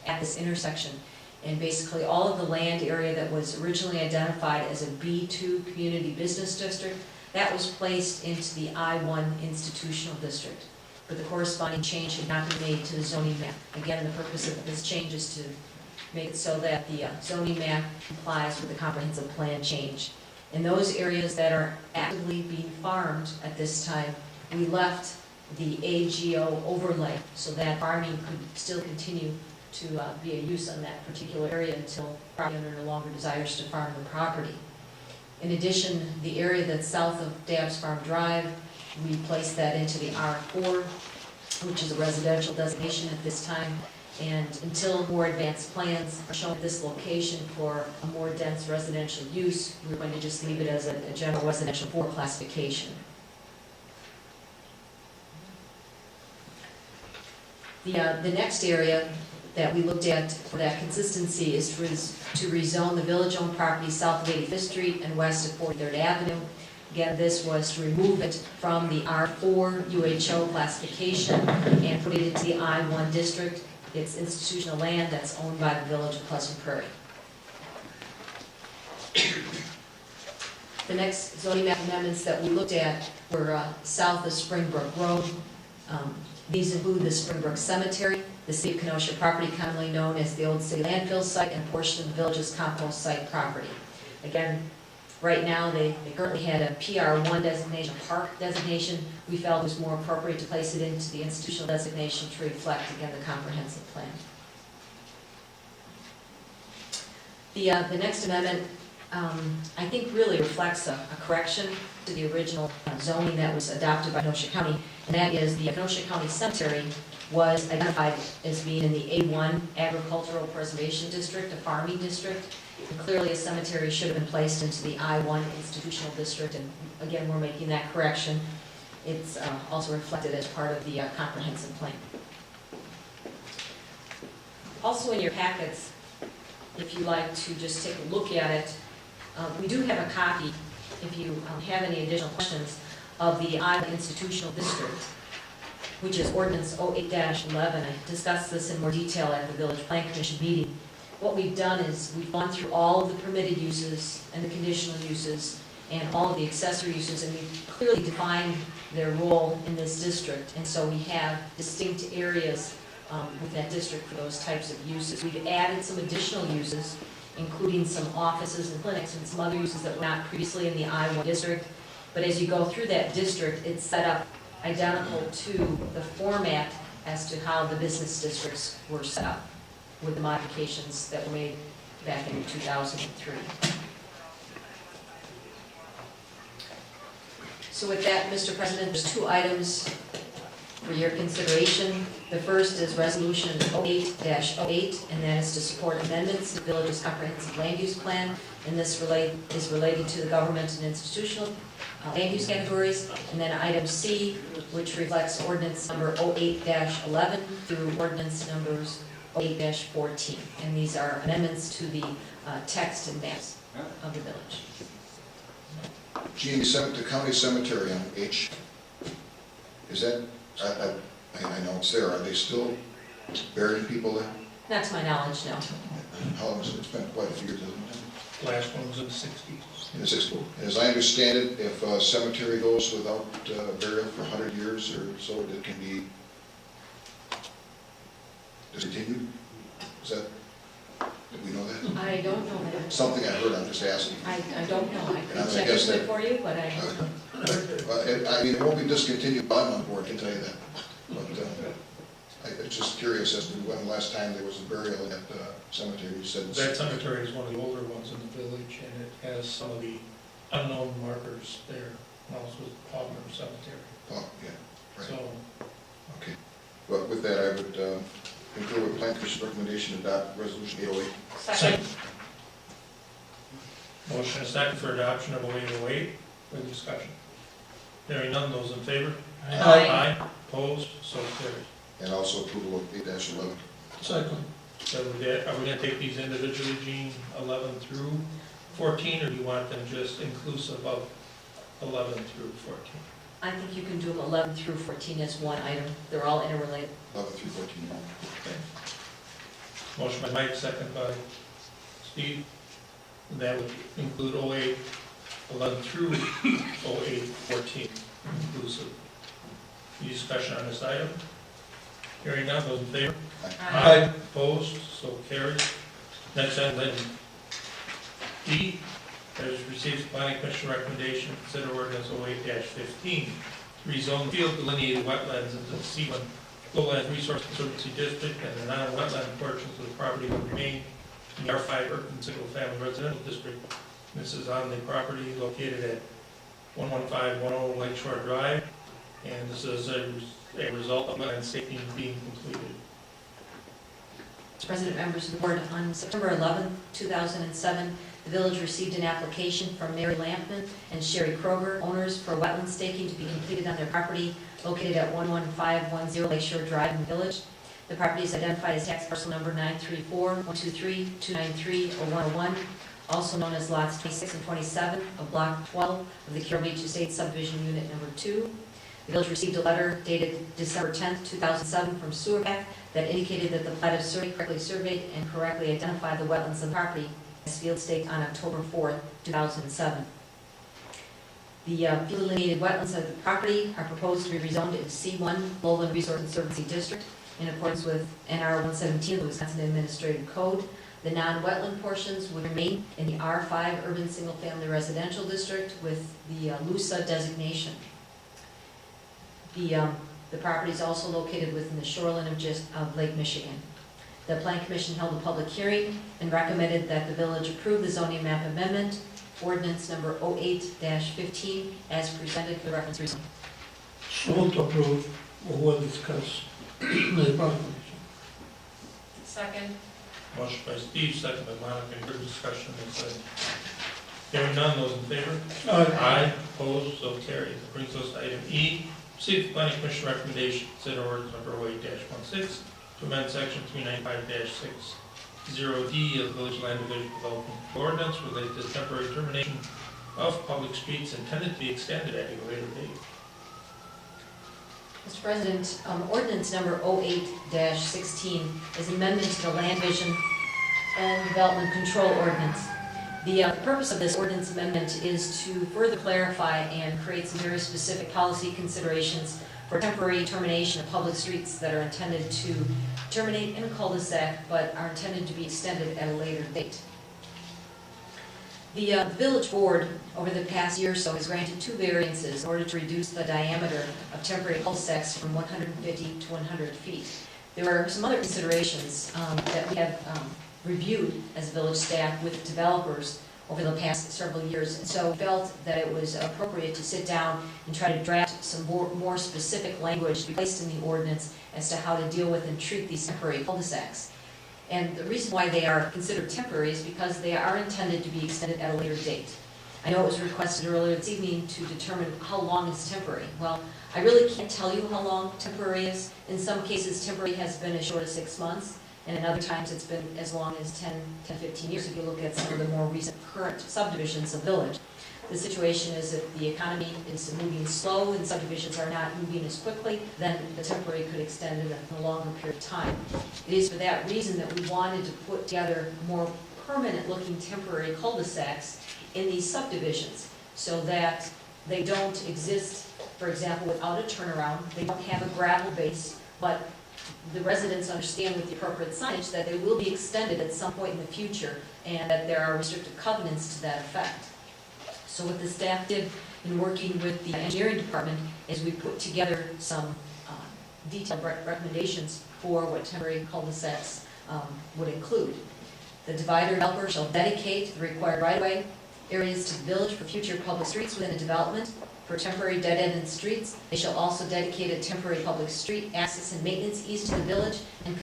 at this intersection. And basically, all of the land area that was originally identified as a B2 community business district, that was placed into the I1 institutional district. But the corresponding change had not been made to the zoning map. Again, the purpose of this change is to make it so that the zoning map complies with the comprehensive plan change. In those areas that are actively being farmed at this time, we left the AGO overlay so that farming could still continue to be a use on that particular area until the property owner no longer desires to farm the property. In addition, the area that's south of Dabbs Farm Drive, we placed that into the R4, which is a residential designation at this time. And until more advanced plans are shown at this location for a more dense residential use, we're going to just leave it as a general residential 4 classification. The next area that we looked at for that consistency is to rezone the village-owned property south of 85th Street and west of 43rd Avenue. Again, this was to remove it from the R4 UHO classification and put it into the I1 district. It's institutional land that's owned by the Village of Pleasant Prairie. The next zoning map amendments that we looked at were south of Springbrook Road. These include the Springbrook Cemetery, the City of Kenosha property commonly known as the Old City Landfill Site, and a portion of the village's compost site property. Again, right now they currently had a PR1 designation, a park designation. We felt it was more appropriate to place it into the institutional designation to reflect, again, the comprehensive plan. The next amendment, I think, really reflects a correction to the original zoning that was adopted by Kenosha County, and that is the Kenosha County Cemetery was identified as being in the A1 Agricultural Preservation District, a farming district. And clearly, a cemetery should have been placed into the I1 institutional district, and again, we're making that correction. It's also reflected as part of the comprehensive plan. Also in your packets, if you like to just take a look at it, we do have a copy, if you have any additional questions, of the I1 institutional district, which is Ordinance 08-11. I discussed this in more detail at the Village Plan Commission meeting. What we've done is we've gone through all of the permitted uses and the conditional uses and all of the accessory uses, and we've clearly defined their role in this district. And so we have distinct areas with that district for those types of uses. We've added some additional uses, including some offices and clinics and some other uses that were not previously in the I1 district. But as you go through that district, it's set up identical to the format as to how the business districts were set up, with the modifications that were made back in 2003. So with that, Mr. President, there's 2 items for your consideration. The first is Resolution 08-08, and that is to support amendments to the Village's Comprehensive Land Use Plan, and this is related to the government and institutional land use categories. And then item C, which reflects ordinance number 08-11 through ordinance numbers 08-14, and these are amendments to the text and maps of the village. Gene, the county cemetery on H, is that, I know it's there, are they still burying people there? Not to my knowledge, no. How long has it? It's been quite a few years, hasn't it? Last one was in the 60s. In the 60s. As I understand it, if a cemetery goes without burial for 100 years or so, it can be discontinued? Is that, do we know that? I don't know that. Something I heard, I'm just asking. I don't know. I And I could check guess into it that- for you, but I don't know. I mean, it won't be discontinued, but I'm on board, I can tell you that. But I'm just curious as to when the last time there was a burial at the cemetery. You said That cemetery is one of the older ones in the village, and it has some of the unknown markers there, and also Palmer Cemetery. Oh, yeah, right. So, Okay. But with that, I would concur with Plan Commission's recommendation to adopt Resolution 808. Second. motion is second for adoption of 0808. Further discussion. Hearing none, those in favor? Aye. Opposed? So carried. And also approval of 8-11. Second. So are we going to take these individually, Gene, 11 through 14, or do you want them just inclusive of 11 through 14? I think you can do them 11 through 14 as one item. They're all interrelated. 11 through 14. Okay. Motion by Mike, second by Steve. And that would include 08-11 through 08-14 inclusive. Any discussion on this item? Hearing none, those in favor? Aye. Opposed, so carried. Next item, then D, has received planning commission recommendation to consider ordinance 08-15, to rezone field delineated wetlands into the C1 lowland resource conservancy district, and the non-wetland portions of the property will remain in the R5 urban single-family residential district. This is on the property located at 11510 Lakeshore Drive, and this is a result of landscaping being completed. Mr. President, members of the board, on September 11, 2007, the village received an application from Mary Lampman and Sherry Kroger, owners for wetland staking to be completed on their property located at 11510 Lakeshore Drive in the village. The property is identified as tax parcel number 934-123-293-0101, also known as lots 26 and 27 of block 12 of the Carroll Beach Estates subdivision unit number 2. The village received a letter dated December 10, 2007 from Sewerback that indicated that the plat of survey correctly surveyed and correctly identified the wetlands of the property as field staked on October 4, 2007. The field delineated wetlands of the property are proposed to be rezoned into C1 Lowland Resource Conservancy District in accordance with NR 117 of the Wisconsin Administrative Code. The non-wetland portions would remain in the R5 Urban Single Family Residential District with the LUSA designation. The property is also located within the shoreline of Lake Michigan. The Plan Commission held a public hearing and recommended that the village approve the zoning map amendment, ordinance number 08-15, as presented for reference reason. So to approve, or will discuss the proclamation. Second. Motion by Steve, second by Monica. Any further discussion on this item? Hearing none, those in favor? Aye. Opposed, so carried. That brings us to item E. Receive the planning commission recommendation, consider ordinance number 08-16, to amend section 395-60D of the Village Land Division Development Ordinance related to the temporary termination of public streets intended to be extended at a later date. Mr. President, ordinance number 08-16 is amendment to the Land Division and Development Control Ordinance. The purpose of this ordinance amendment is to further clarify and create some very specific policy considerations for temporary termination of public streets that are intended to terminate in a cul-de-sac but are intended to be extended at a later date. The village board over the past year or so has granted 2 variances in order to reduce the diameter of temporary cul-de-sacs from 150 to 100 feet. There are some other considerations that we have reviewed as village staff with developers over the past several years, and so felt that it was appropriate to sit down and try to draft some more specific language to be placed in the ordinance as to how to deal with and treat these temporary cul-de-sacs. And the reason why they are considered temporary is because they are intended to be extended at a later date. I know it was requested earlier this evening to determine how long is temporary. Well, I really can't tell you how long temporary is. In some cases, temporary has been as short as 6 months. And in other times, it's been as long as 10, 15 years if you look at some of the more recent current subdivisions of village. The situation is that the economy is moving slow and subdivisions are not moving as quickly, then the temporary could extend in a longer period of time. It is for that reason that we wanted to put together more permanent-looking temporary cul-de-sacs in these subdivisions so that they don't exist, for example, without a turnaround. They don't have a gravel base, but the residents understand with the appropriate signage that they will be extended at some point in the future and that there are restrictive covenants to that effect. So what the staff did in working with the engineering department is we put together some detailed recommendations for what temporary cul-de-sacs would include. The divider developer shall dedicate the required right-of-way areas to the village for future public streets within the development. For temporary dead-ended streets, they shall also dedicate a temporary public street access and maintenance east to the village and